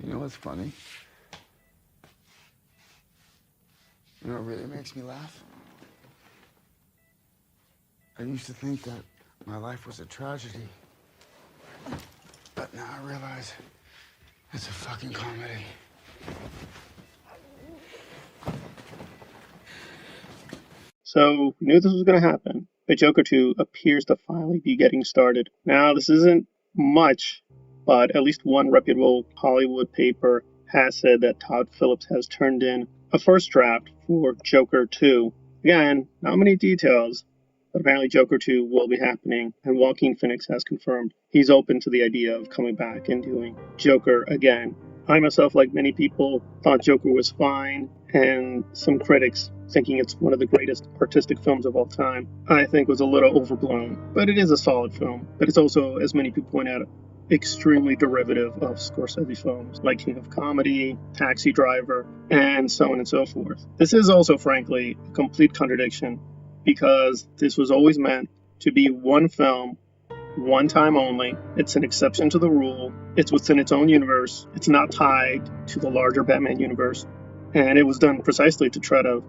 You know what's funny? You know what really makes me laugh? I used to think that my life was a tragedy. But now I realize it's a fucking comedy. So we knew this was going to happen, but Joker 2 appears to finally be getting started. Now, this isn't much, but at least one reputable Hollywood paper has said that Todd Phillips has turned in a first draft for Joker 2. Again, not many details, but apparently Joker 2 will be happening, and Joaquin Phoenix has confirmed he's open to the idea of coming back and doing Joker again. I myself, like many people, thought Joker was fine, and some critics thinking it's one of the greatest artistic films of all time, I think was a little overblown. But it is a solid film. But it's also, as many people point out, extremely derivative of Scorsese films like King of Comedy, Taxi Driver, and so on and so forth. This is also, frankly, a complete contradiction because this was always meant to be one film, one time only. It's an exception to the rule. It's within its own universe. It's not tied to the larger Batman universe. And it was done precisely to try to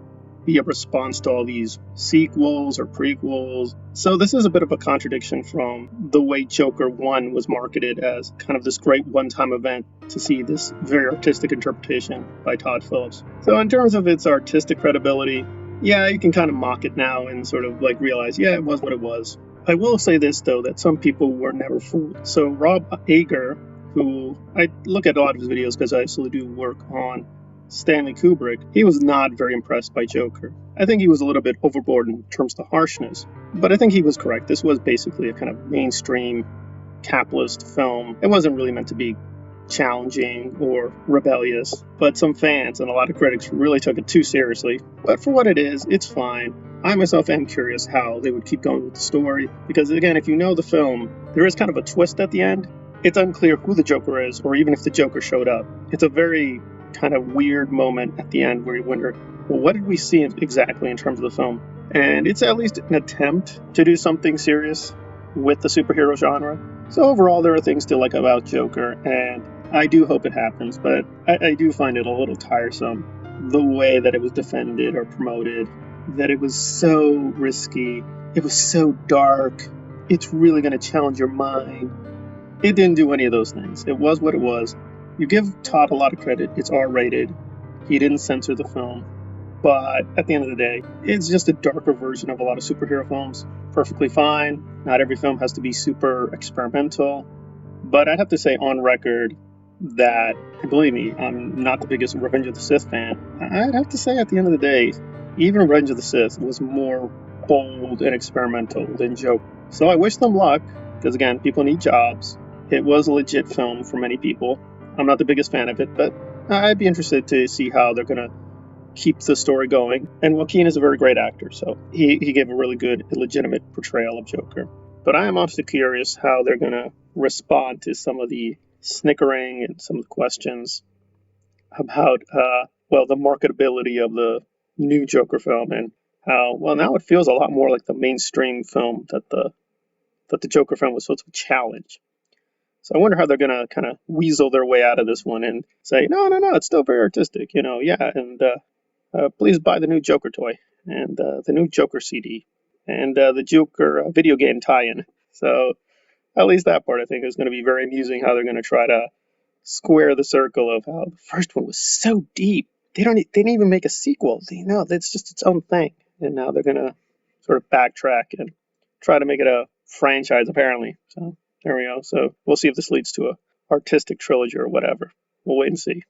be a response to all these sequels or prequels. So this is a bit of a contradiction from the way Joker 1 was marketed as kind of this great one-time event to see this very artistic interpretation by Todd Phillips. So in terms of its artistic credibility, yeah, you can kind of mock it now and sort of like realize, yeah, it was what it was. I will say this, though, that some people were never fooled. So Rob Ager, who I look at a lot of his videos because I actually do work on Stanley Kubrick, he was not very impressed by Joker. I think he was a little bit overboard in terms of the harshness, but I think he was correct. This was basically a kind of mainstream capitalist film. It wasn't really meant to be challenging or rebellious, but some fans and a lot of critics really took it too seriously. But for what it is, it's fine. I myself am curious how they would keep going with the story, because again, if you know the film, there is kind of a twist at the end. It's unclear who the Joker is, or even if the Joker showed up. It's a very kind of weird moment at the end where you wonder, well, what did we see exactly in terms of the film? And it's at least an attempt to do something serious with the superhero genre. So overall, there are things to like about Joker, and I do hope it happens, but I do find it a little tiresome, the way that it was defended or promoted, that it was so risky, it was so dark, it's really going to challenge your mind. It didn't do any of those things. It was what it was. You give Todd a lot of credit, it's R-rated, he didn't censor the film, but at the end of the day, it's just a darker version of a lot of superhero films. Perfectly fine. Not every film has to be super experimental. But I'd have to say on record that, and believe me, I'm not the biggest Revenge of the Sith fan. I'd have to say at the end of the day, even Revenge of the Sith was more bold and experimental than Joker. So I wish them luck, because again, people need jobs. It was a legit film for many people. I'm not the biggest fan of it, but I'd be interested to see how they're going to keep the story going. And Joaquin is a very great actor, so he gave a really good, legitimate portrayal of Joker. But I am also curious how they're going to respond to some of the snickering and some of the questions about, the marketability of the new Joker film, and how, well, now it feels a lot more like the mainstream film that the Joker film was supposed to challenge. So I wonder how they're going to kind of weasel their way out of this one and say, no, it's still very artistic, yeah, and please buy the new Joker toy and the new Joker CD and the Joker video game tie-in. So at least that part I think is going to be very amusing, how they're going to try to square the circle of how the first one was so deep. They didn't even make a sequel. That's just its own thing. And now they're going to sort of backtrack and try to make it a franchise apparently. So there we go. So we'll see if this leads to a artistic trilogy or whatever. We'll wait and see.